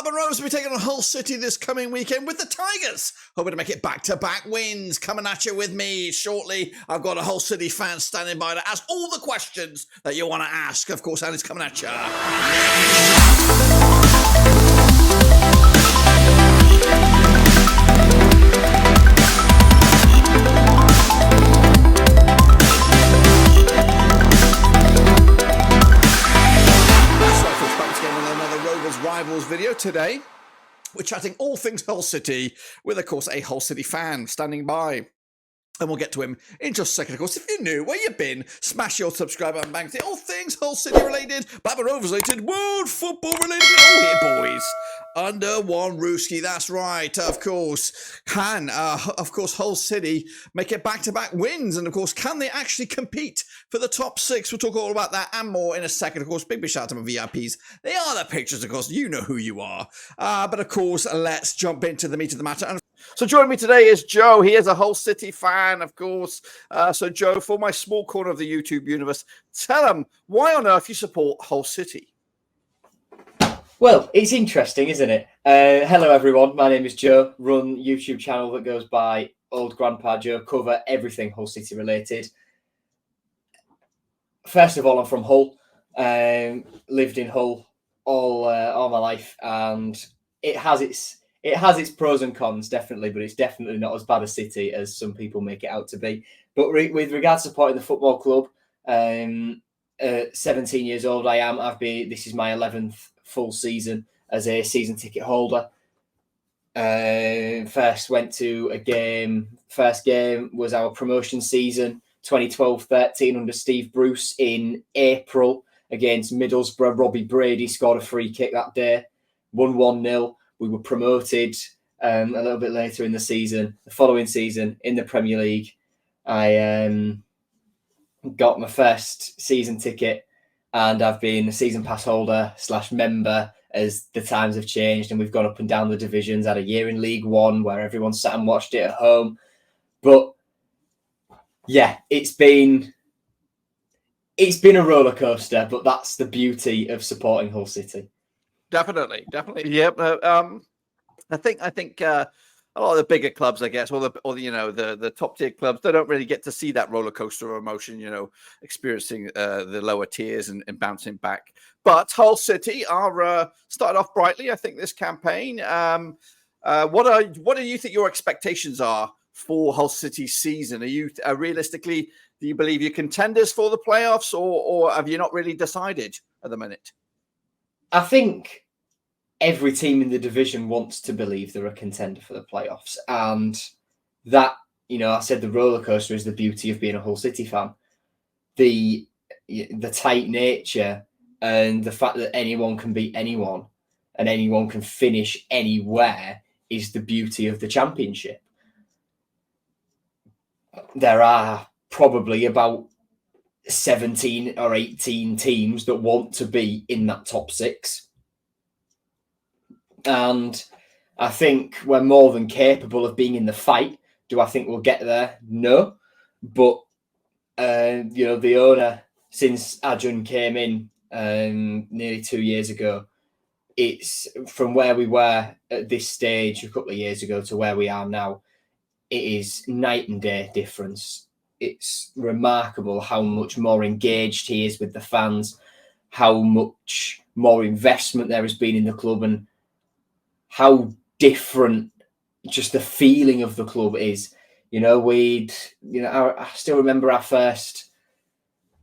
Blackburn Rovers will be taking on Hull City this coming weekend with the Tigers, hoping to make it back-to-back wins. Coming at you with me shortly, I've got a Hull City fan standing by to ask all the questions that you want to ask. Of course, and it's coming at you. Rovers Rivals video today. We're chatting all things Hull City with, of course, a Hull City fan standing by. And we'll get to him in just a second. Of course, if you're new, where you been, smash your subscribe button, bang, all things Hull City related, Blackburn Rovers related, world football related, all here, boys. Under one Rooski, that's right. Of course, can, Hull City make it back-to-back wins? And, of course, can they actually compete for the top six? We'll talk all about that and more in a second. Of course, big shout out to my VIPs. They are the pictures, of course. You know who you are. But, of course, let's jump into the meat of the matter. And so joining me today is Joe. He is a Hull City fan, of course. So, Joe, for my small corner of the YouTube universe, tell them why on earth you support Hull City. Well, it's interesting, isn't it? Hello, everyone. My name is Joe. Run YouTube channel that goes by Old Grandpa Joe. Cover everything Hull City related. First of all, I'm from Hull. Lived in Hull all my life, and it has its pros and cons, definitely, but it's definitely not as bad a city as some people make it out to be. But with regards to supporting the football club, 17 years old I am. This is my 11th full season as a season ticket holder. First went to a game. First game was our promotion season, 2012-13 under Steve Bruce in April against Middlesbrough. Robbie Brady scored a free kick that day, won 1-0. We were promoted a little bit later in the season. The following season in the Premier League, I got my first season ticket, and I've been a season pass holder / member as the times have changed, and we've gone up and down the divisions. Had a year in League One where everyone sat and watched it at home. But yeah, it's been a roller coaster, but that's the beauty of supporting Hull City. Definitely. Yep. I think a lot of the bigger clubs, I guess, or the top tier clubs, they don't really get to see that roller coaster of emotion, experiencing the lower tiers and bouncing back. But Hull City are started off brightly, I think, this campaign. What do you think your expectations are for Hull City's season? Are you realistically, do you believe you're contenders for the playoffs, or have you not really decided at the minute? I think every team in the division wants to believe they're a contender for the playoffs. And that, I said the roller coaster is the beauty of being a Hull City fan. The tight nature and the fact that anyone can beat anyone and anyone can finish anywhere is the beauty of the Championship. There are probably about 17 or 18 teams that want to be in that top six. And I think we're more than capable of being in the fight. Do I think we'll get there? No. But, the owner, since Ajun came in nearly 2 years ago, it's from where we were at this stage a couple of years ago to where we are now. It is night and day difference. It's remarkable how much more engaged he is with the fans, how much more investment there has been in the club, and how different just the feeling of the club is. I still remember our first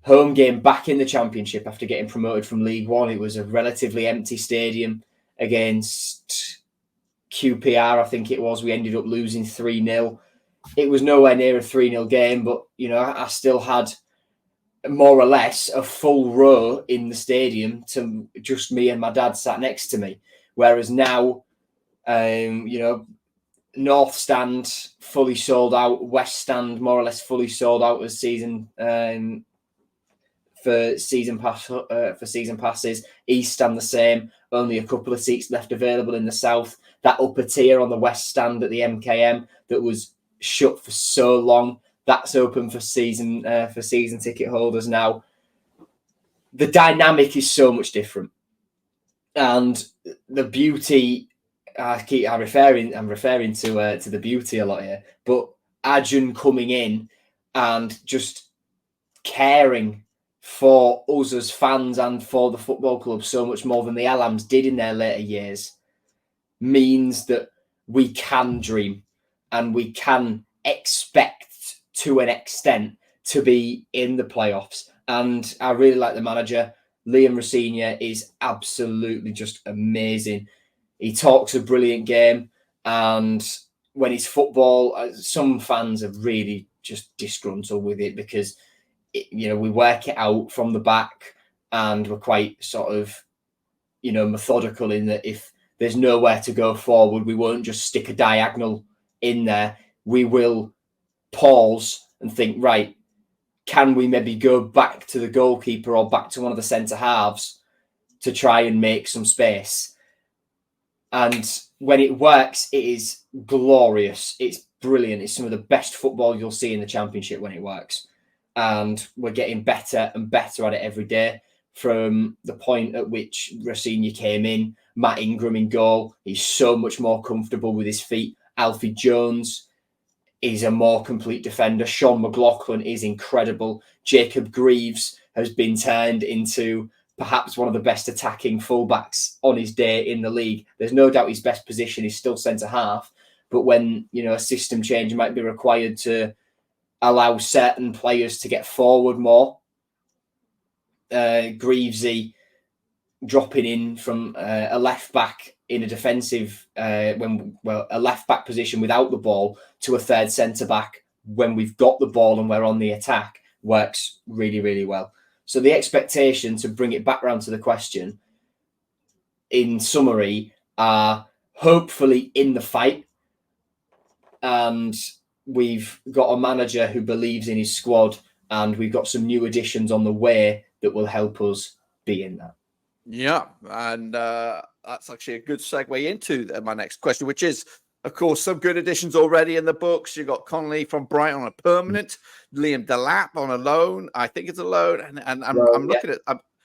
home game back in the Championship after getting promoted from League One. It was a relatively empty stadium against QPR, I think it was. We ended up losing 3-0. It was nowhere near a 3-0 game, but, I still had more or less a full row in the stadium to just me and my dad sat next to me. Whereas now, North Stand fully sold out, West Stand more or less fully sold out as season for season passes. East Stand the same, only a couple of seats left available in the South. That upper tier on the West Stand at the MKM that was shut for so long, that's open for season ticket holders now. The dynamic is so much different. And the beauty, I'm referring to the beauty a lot here, but Arjun coming in and just caring for us as fans and for the football club so much more than the Alams did in their later years means that we can dream and we can expect to an extent to be in the playoffs. And I really like the manager. Liam Rosenior is absolutely just amazing. He talks a brilliant game, and when it's football, some fans are really just disgruntled with it because we work it out from the back, and we're quite sort of methodical in that if there's nowhere to go forward, we won't just stick a diagonal in there. We will pause and think, right, can we maybe go back to the goalkeeper or back to one of the centre halves to try and make some space? And when it works, it is glorious. It's brilliant. It's some of the best football you'll see in the Championship when it works. And we're getting better and better at it every day. From the point at which Rosenior came in, Matt Ingram in goal, he's so much more comfortable with his feet. Alfie Jones is a more complete defender. Sean McLaughlin is incredible. Jacob Greaves has been turned into perhaps one of the best attacking fullbacks on his day in the league. There's no doubt his best position is still centre half, but when a system change might be required to allow certain players to get forward more, Greavesy dropping in from a left back in a defensive a left back position without the ball to a third centre back when we've got the ball and we're on the attack works really, really well. So the expectation, to bring it back round to the question, in summary, are hopefully in the fight, and we've got a manager who believes in his squad, and we've got some new additions on the way that will help us be in that. Yeah, and that's actually a good segue into my next question, which is, of course, some good additions already in the books. You got Connolly from Brighton on a permanent, Liam Delap on a loan. I think it's a loan, and I'm looking at.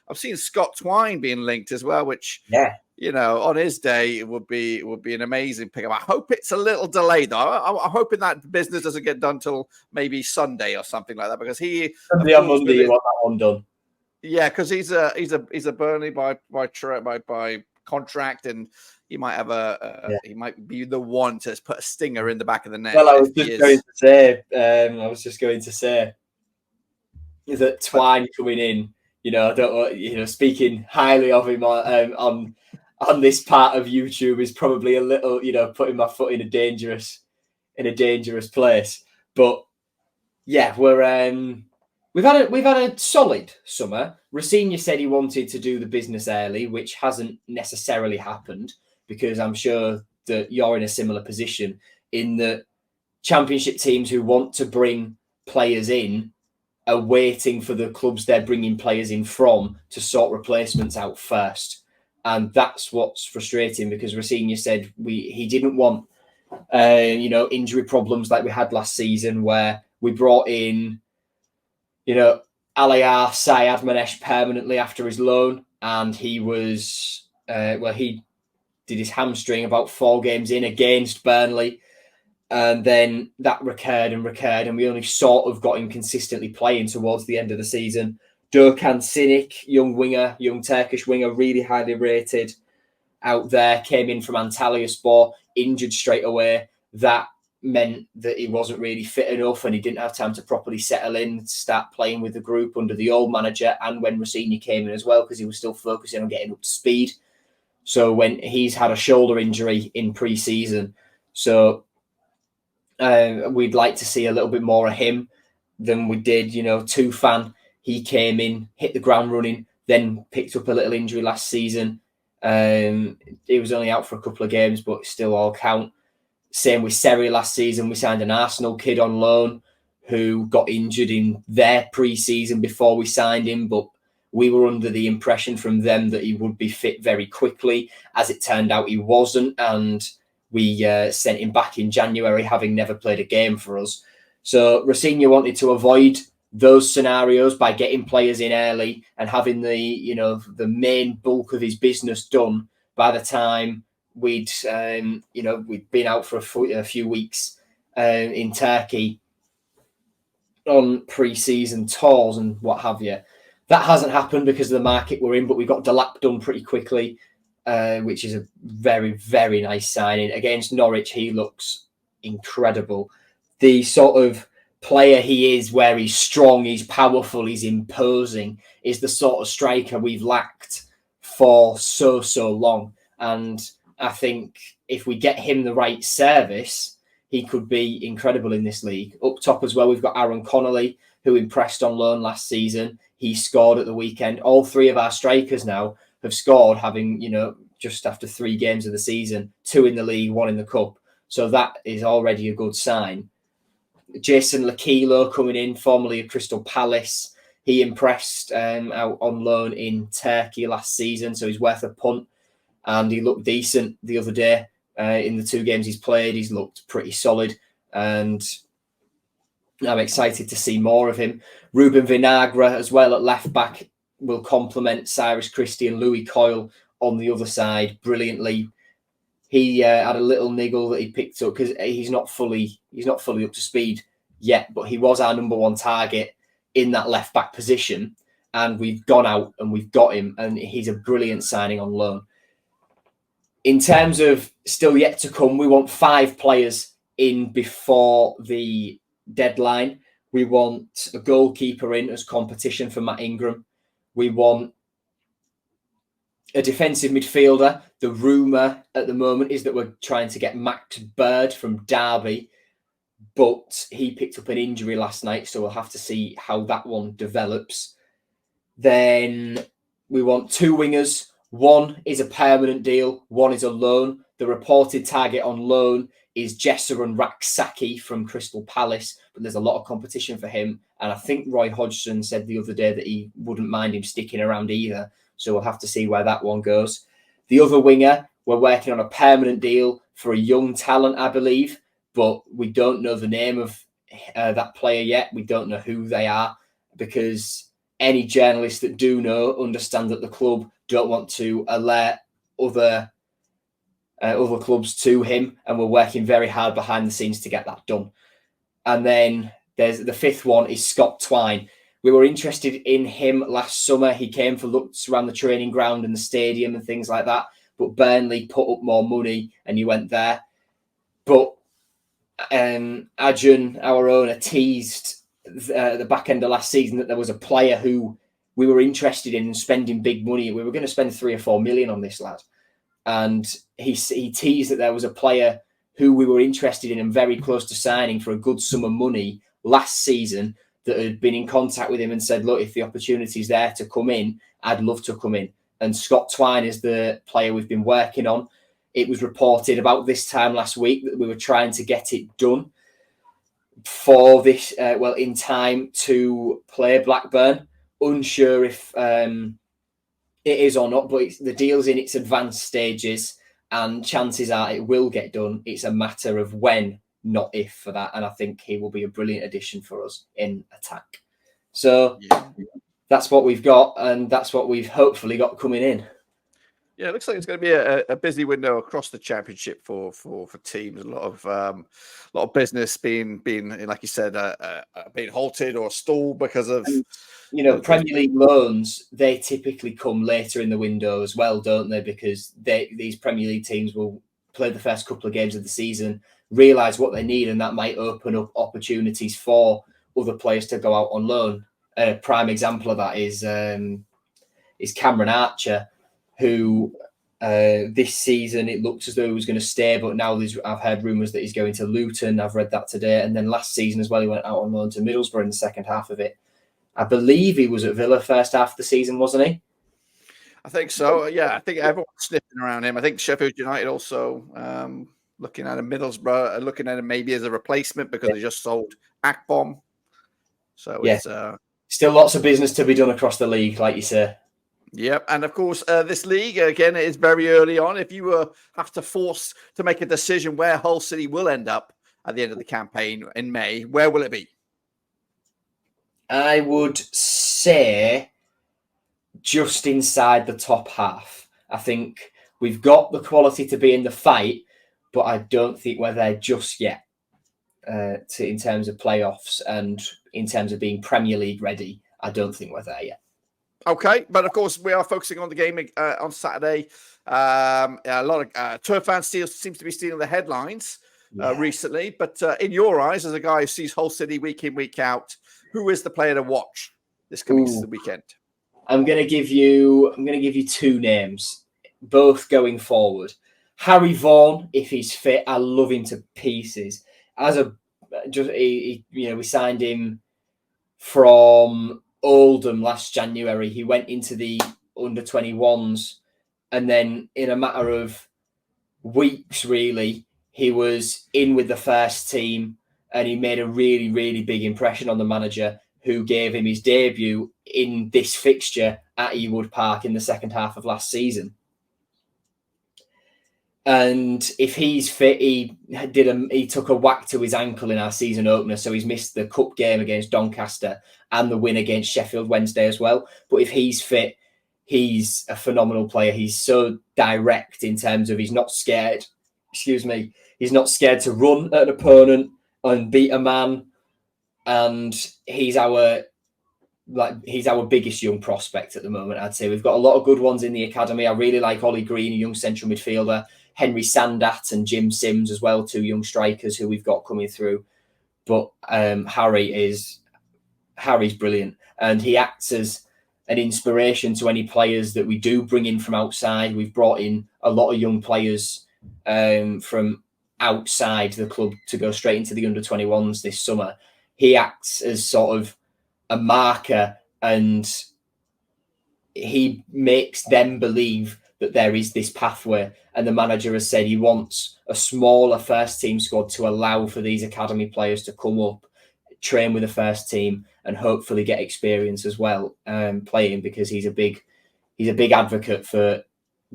I've seen Scott Twine being linked as well, which on his day it would be an amazing pickup. I hope it's a little delayed though. I'm hoping that business doesn't get done till maybe Sunday or something like that, because Sunday on Monday you want that one done. Yeah, because he's a Burnley by contract, and he might have he might be the one to put a stinger in the back of the net. Well, I was just going to say that Twine coming in, I don't, speaking highly of him on this part of YouTube is probably a little, putting my foot in a dangerous place. But yeah, we've had a solid summer. Rosenior said he wanted to do the business early, which hasn't necessarily happened, because I'm sure that you're in a similar position in that Championship teams who want to bring players in are waiting for the clubs they're bringing players in from to sort replacements out first. And that's what's frustrating, because Rosenior said he didn't want injury problems like we had last season, where we brought in Alayar Syed Manesh permanently after his loan, and he was he did his hamstring about 4 games in against Burnley, and then that recurred, and we only sort of got him consistently playing towards the end of the season. Dokan Sinik, young Turkish winger, really highly rated out there, came in from Antalyaspor, injured straight away. That meant that he wasn't really fit enough, and he didn't have time to properly settle in, start playing with the group under the old manager, and when Rosenior came in as well, because he was still focusing on getting up to speed. So when he's had a shoulder injury in pre-season, so we'd like to see a little bit more of him than we did. Tufan, he came in, hit the ground running, then picked up a little injury last season. He was only out for a couple of games, but still all count. Same with Seri last season. We signed an Arsenal kid on loan who got injured in their pre-season before we signed him, but we were under the impression from them that he would be fit very quickly. As it turned out, he wasn't, and we sent him back in January, having never played a game for us. So Rosenior wanted to avoid those scenarios by getting players in early and having the main bulk of his business done by the time we'd been out for a few weeks in Turkey on pre-season tours and what have you. That hasn't happened because of the market we're in, but we got Delap done pretty quickly, which is a very, very nice signing. Against Norwich, he looks incredible. The sort of player he is, where he's strong, he's powerful, he's imposing, is the sort of striker we've lacked for so long. And I think if we get him the right service, he could be incredible in this league. Up top as well, we've got Aaron Connolly, who impressed on loan last season. He scored at the weekend. All three of our strikers now have scored, having, just after 3 games of the season, 2 in the league, 1 in the cup. So that is already a good sign. Jason Lakilo coming in, formerly of Crystal Palace. He impressed out on loan in Turkey last season, so he's worth a punt. And he looked decent the other day. In the 2 games he's played, he's looked pretty solid. And I'm excited to see more of him. Ruben Vinagre as well at left back will complement Cyrus Christie and Louis Coyle on the other side brilliantly. He had a little niggle that he picked up because he's not fully up to speed yet, but he was our number 1 target in that left back position, and we've gone out and we've got him, and he's a brilliant signing on loan. In terms of still yet to come, we want 5 players in before the deadline. We want a goalkeeper in as competition for Matt Ingram. We want a defensive midfielder. The rumour at the moment is that we're trying to get Max Bird from Derby, but he picked up an injury last night, so we'll have to see how that one develops. Then we want 2 wingers. 1 is a permanent deal, 1 is a loan. The reported target on loan is Jesser Raksaki from Crystal Palace, but there's a lot of competition for him. And I think Roy Hodgson said the other day that he wouldn't mind him sticking around either. So we'll have to see where that one goes. The other winger, we're working on a permanent deal for a young talent, I believe, but we don't know the name of that player yet. We don't know who they are, because any journalists that do know understand that the club don't want to alert other clubs to him, and we're working very hard behind the scenes to get that done. And then there's the 5th one is Scott Twine. We were interested in him last summer. He came for looks around the training ground and the stadium and things like that, but Burnley put up more money and he went there. But Ajun, our owner, teased at the back end of last season that there was a player who we were interested in spending big money. We were going to spend 3 or 4 million on this lad. And he teased that there was a player who we were interested in and very close to signing for a good sum of money last season, that had been in contact with him and said, look, if the opportunity is there to come in, I'd love to come in. And Scott Twine is the player we've been working on. It was reported about this time last week that we were trying to get it done for this, in time to play Blackburn. Unsure if it is or not, but the deal's in its advanced stages and chances are it will get done. It's a matter of when, not if, for that. And I think he will be a brilliant addition for us in attack. So that's what we've got, and that's what we've hopefully got coming in. Yeah, it looks like it's going to be a busy window across the championship for teams. A lot of business being like you said, being halted or stalled because of Premier League loans. They typically come later in the window as well, don't they? Because these Premier League teams will play the first couple of games of the season, realise what they need, and that might open up opportunities for other players to go out on loan. A prime example of that is Cameron Archer, who this season it looks as though he was going to stay, but now I've heard rumours that he's going to Luton. I've read that today. And then last season as well, he went out on loan to Middlesbrough in the second half of it. I believe he was at Villa first half of the season, wasn't he? I think so. Yeah, I think everyone's sniffing around him. I think Sheffield United also looking at him. Middlesbrough looking at him maybe as a replacement because they just sold Akbom. So it's still lots of business to be done across the league, like you say. Yep, and of course, this league, again, it is very early on. If you have to force to make a decision where Hull City will end up at the end of the campaign in May, where will it be? I would say just inside the top half. I think we've got the quality to be in the fight, but I don't think we're there just yet in terms of playoffs and in terms of being Premier League ready. I don't think we're there yet. Okay, but of course we are focusing on the game on Saturday. A lot of Turf fans seems to be stealing the headlines recently. But in your eyes, as a guy who sees Hull City week in, week out, who is the player to watch this coming weekend? I'm going to give you two names, both going forward. Harry Vaughan, if he's fit, I love him to pieces. We signed him from Oldham last January. He went into the under-21s, and then in a matter of weeks, really, he was in with the first team, and he made a really, really big impression on the manager, who gave him his debut in this fixture at Ewood Park in the second half of last season. And if he's fit, he took a whack to his ankle in our season opener, so he's missed the cup game against Doncaster and the win against Sheffield Wednesday as well. But if he's fit, he's a phenomenal player. He's so direct in terms of he's not scared. He's not scared to run at an opponent and beat a man. And he's our biggest young prospect at the moment, I'd say. We've got a lot of good ones in the academy. I really like Ollie Green, a young central midfielder, Henry Sandat and Jim Sims as well, two young strikers who we've got coming through. But Harry's brilliant, and he acts as an inspiration to any players that we do bring in from outside. We've brought in a lot of young players from outside the club to go straight into the under-21s this summer. He acts as sort of a marker, and he makes them believe that there is this pathway. And the manager has said he wants a smaller first team squad to allow for these academy players to come up, train with the first team, and hopefully get experience as well playing, because he's a big advocate for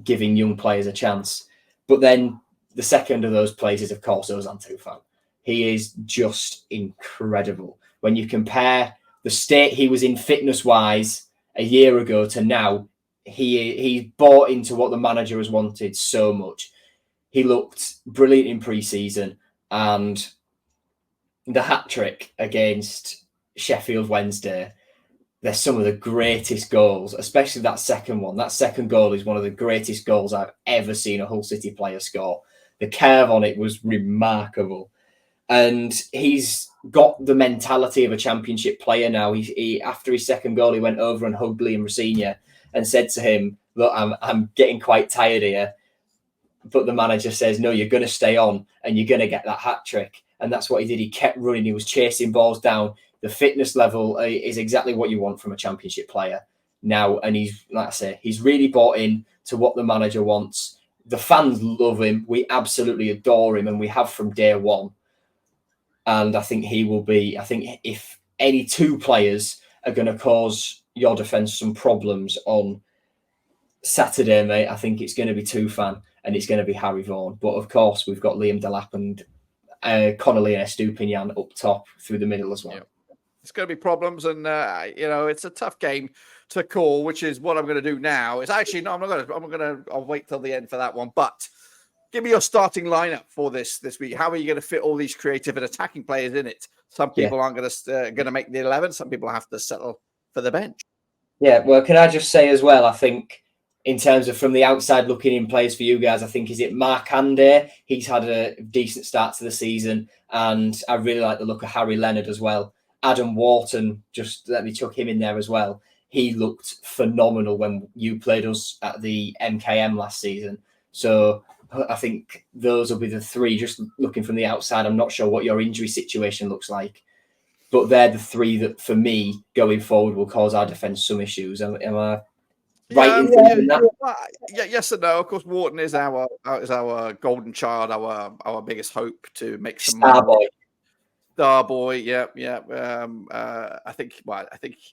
giving young players a chance. But then the second of those players is, of course, Ozan Tufan. He is just incredible. When you compare the state he was in fitness-wise a year ago to now, he bought into what the manager has wanted so much. He looked brilliant in pre-season, and the hat-trick against Sheffield Wednesday, they're some of the greatest goals, especially that second one. That second goal is one of the greatest goals I've ever seen a Hull City player score. The curve on it was remarkable. And he's got the mentality of a championship player now. He after his second goal, he went over and hugged Liam Rosenior and said to him, "Look, I'm getting quite tired here." But the manager says, "No, you're going to stay on and you're going to get that hat trick." And that's what he did. He kept running. He was chasing balls down. The fitness level is exactly what you want from a championship player now. And he's, like I say, he's really bought in to what the manager wants. The fans love him. We absolutely adore him, and we have from day one. And I think he will be, I think if any two players are going to cause your defence some problems on Saturday, mate, I think it's going to be Tufan and it's going to be Harry Vaughan. But of course, we've got Liam Delap and Connolly and Estupinian up top through the middle as well. Yeah. It's going to be problems, and it's a tough game to call, which is what I'm going to do now. It's actually no, I'll wait till the end for that one. But give me your starting lineup for this week. How are you going to fit all these creative and attacking players in it? Some people aren't going to make the 11. Some people have to settle for the bench. Yeah, well, can I just say as well, I think in terms of from the outside looking in players for you guys, I think, is it Mark Ande? He's had a decent start to the season, and I really like the look of Harry Leonard as well. Adam Wharton, just let me chuck him in there as well. He looked phenomenal when you played us at the MKM last season. So I think those will be the three. Just looking from the outside, I'm not sure what your injury situation looks like, but they're the three that, for me, going forward, will cause our defence some issues. Am I right in thinking that? Yeah, yes and no. Of course, Wharton is our golden child, our biggest hope to make some Star boy. Star boy, yeah. I think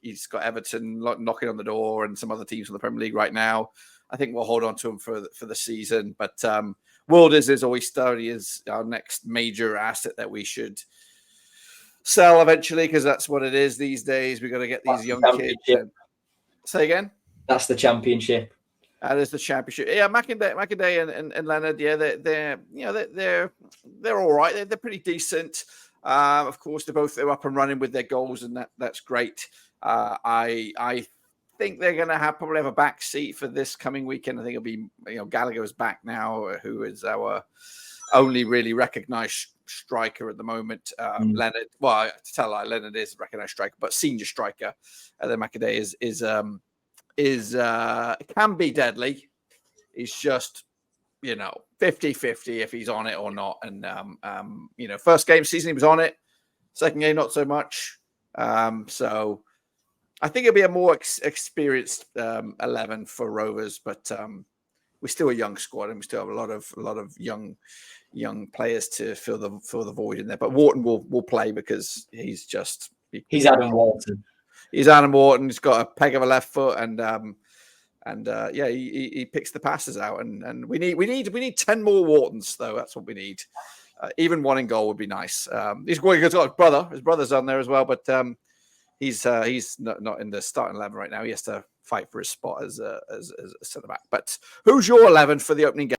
he's got Everton knocking on the door and some other teams in the Premier League right now. I think we'll hold on to him for the season. But Wilders is always study is our next major asset that we should sell eventually, because that's what it is these days. We've got to get these young kids. Say again? That's the Championship. That is the Championship. Yeah, McInday and Leonard. Yeah, they're all right. They're pretty decent. Of course, they're up and running with their goals, and that's great. I think they're going to probably have a back seat for this coming weekend. I think it'll be Gallagher's back now, who is our only really recognised striker at the moment. Leonard, well, to tell you, Leonard is a recognised striker, but senior striker. Then McInday can be deadly. He's just 50-50 if he's on it or not. And first game season he was on it, second game not so much. So I think it'll be a more experienced 11 for Rovers, but we're still a young squad and we still have a lot of young players to fill the void in there. But Wharton will play because he's Adam Wharton. He's Adam Wharton. He's got a peg of a left foot, and he picks the passes out. And we need 10 more Whartons though. That's what we need. Even one in goal would be nice. He's got his brother. His brother's on there as well, but he's not in the starting 11 right now. He has to fight for his spot as a centre back. But who's your 11 for the opening game?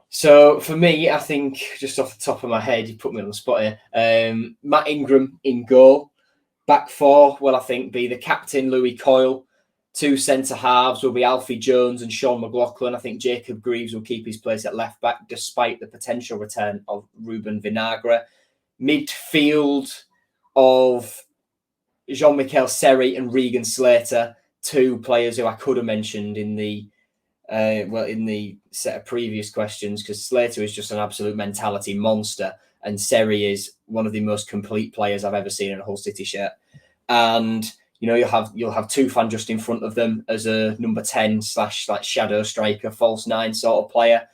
So for me, I think just off the top of my head, you put me on the spot here. Matt Ingram in goal. Back four will, I think, be the captain, Louis Coyle. Two centre halves will be Alfie Jones and Sean McLaughlin. I think Jacob Greaves will keep his place at left back, despite the potential return of Ruben Vinagre. Midfield of Jean-Michel Seri and Regan Slater, two players who I could have mentioned in the set of previous questions, because Slater is just an absolute mentality monster. And Seri is one of the most complete players I've ever seen in a Hull City shirt. And you'll have Tufan just in front of them as a number 10 / like shadow striker, false 9 sort of player.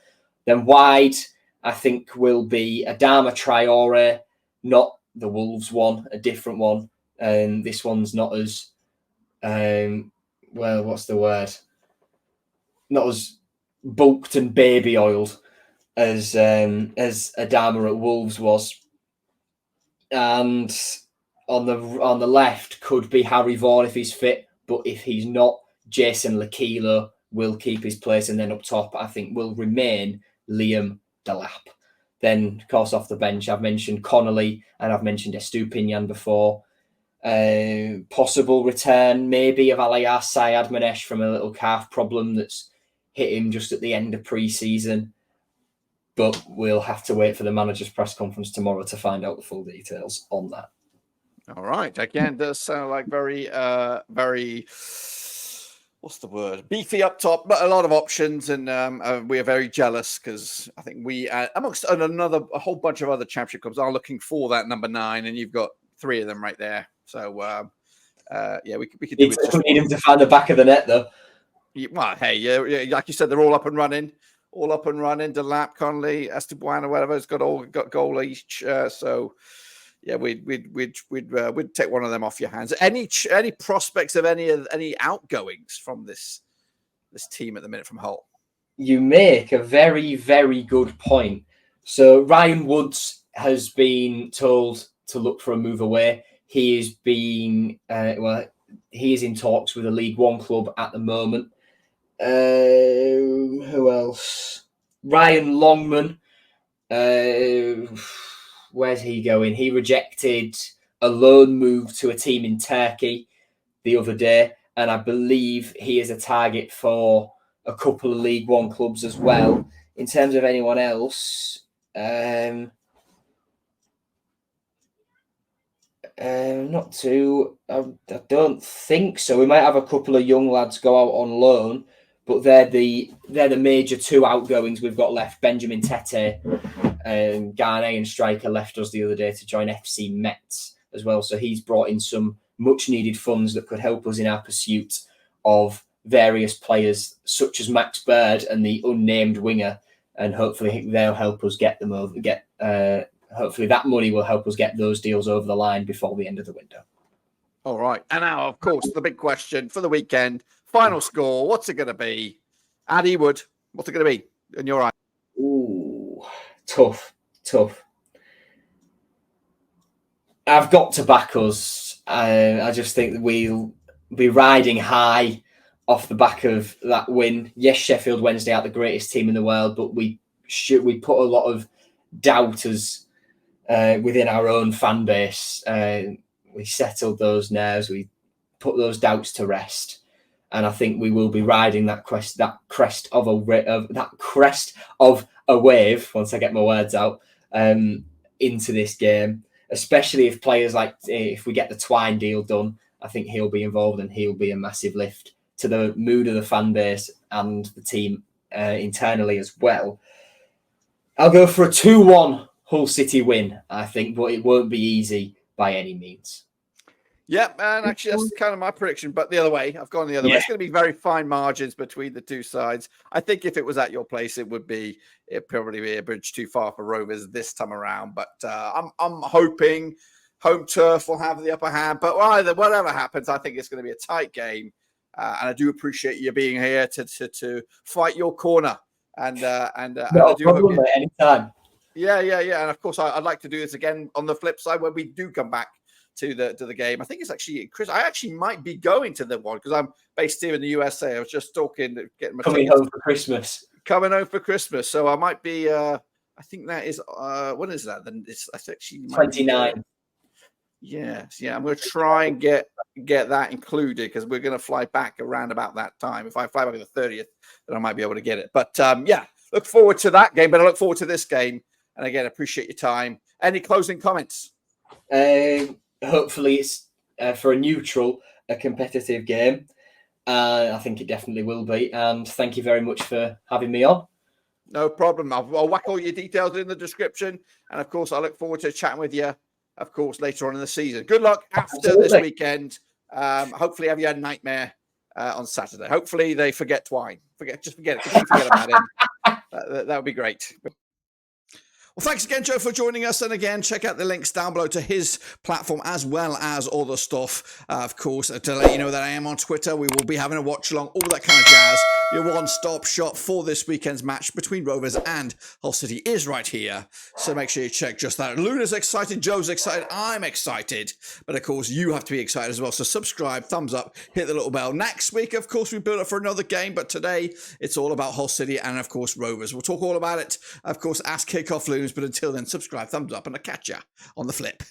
Then wide, I think, will be Adama Traore, not the Wolves one, a different one. This one's not as what's the word? Not as bulked and baby oiled as Adama at Wolves was. And on the left could be Harry Vaughan if he's fit, but if he's not, Jason Lakilo will keep his place, and then up top I think will remain Liam Delap. Then, of course, off the bench, I've mentioned Connolly and I've mentioned Estupinian before. Possible return maybe of Alayar Sayadmanesh from a little calf problem that's hit him just at the end of pre-season. But we'll have to wait for the manager's press conference tomorrow to find out the full details on that. All right. Again, does sound like very, what's the word? Beefy up top, but a lot of options. And we are very jealous because I think we, amongst a whole bunch of other championship clubs, are looking for that number 9. And you've got 3 of them right there. So, we could do it. We need him to find the back of the net, though. Well, hey, like you said, they're all up and running. Delap, Connolly, Esteban, or whatever, has got goal each. So, yeah, we'd take one of them off your hands. Any prospects of any outgoings from this team at the minute from Hull? You make a very, very good point. So Ryan Woods has been told to look for a move away. He is being he is in talks with a League One club at the moment. Who else? Ryan Longman. Where's he going? He rejected a loan move to a team in Turkey the other day, and I believe he is a target for a couple of League One clubs as well. In terms of anyone else, not too. I don't think so. We might have a couple of young lads go out on loan, but they're the major 2 outgoings we've got left. Benjamin Tete, Ghanaian striker, left us the other day to join FC Metz as well. So he's brought in some much needed funds that could help us in our pursuit of various players such as Max Bird and the unnamed winger, and hopefully they'll help us get them over. Hopefully that money will help us get those deals over the line before the end of the window. All right. And now, of course, the big question for the weekend, final score, what's it going to be? Addy Wood, what's it going to be in your eye? Ooh, tough. I've got to back us. I just think that we'll be riding high off the back of that win. Yes, Sheffield Wednesday aren't the greatest team in the world, but we put a lot of doubters within our own fan base. We settled those nerves. We put those doubts to rest, and I think we will be riding that crest of a wave once I get my words out into this game. Especially if players if we get the Twine deal done, I think he'll be involved and he'll be a massive lift to the mood of the fan base and the team internally as well. I'll go for a 2-1 Hull City win, I think, but it won't be easy by any means. Yeah, and actually that's kind of my prediction, but the other way. I've gone the other way. It's going to be very fine margins between the two sides. I think if it was at your place, it'd probably be a bridge too far for Rovers this time around. But I'm hoping home turf will have the upper hand. But whatever happens, I think it's going to be a tight game. And I do appreciate you being here to fight your corner. And no problem, anytime. Yeah. And of course, I'd like to do this again on the flip side when we do come back to the game. I think it's actually Chris. I actually might be going to the one because I'm based here in the USA. I was just talking, getting my coming home for Christmas. Coming home for Christmas, so I might be. I think that is. When is that? Then it's actually 29. Yes, yeah. I'm going to try and get that included because we're going to fly back around about that time. If I fly back on the 30th, then I might be able to get it. But yeah, look forward to that game. But I look forward to this game. And again, appreciate your time. Any closing comments? Hopefully it's for a neutral, a competitive game. I think it definitely will be. And thank you very much for having me on. No problem. I'll whack all your details in the description. And of course, I look forward to chatting with you, of course, later on in the season. Good luck after this weekend. Hopefully have you had a nightmare on Saturday. Hopefully they forget Twine. Just forget it. Forget about him. That would be great. Well, thanks again, Joe, for joining us. And again, check out the links down below to his platform as well as all the stuff. Of course, to let you know that I am on Twitter. We will be having a watch along, all that kind of jazz. Your one-stop shop for this weekend's match between Rovers and Hull City is right here. So make sure you check just that. Luna's excited. Joe's excited. I'm excited. But of course, you have to be excited as well. So subscribe, thumbs up, hit the little bell. Next week, of course, we build up for another game. But today, it's all about Hull City and, of course, Rovers. We'll talk all about it, of course, as kickoff looms. But until then, subscribe, thumbs up, and I'll catch ya on the flip.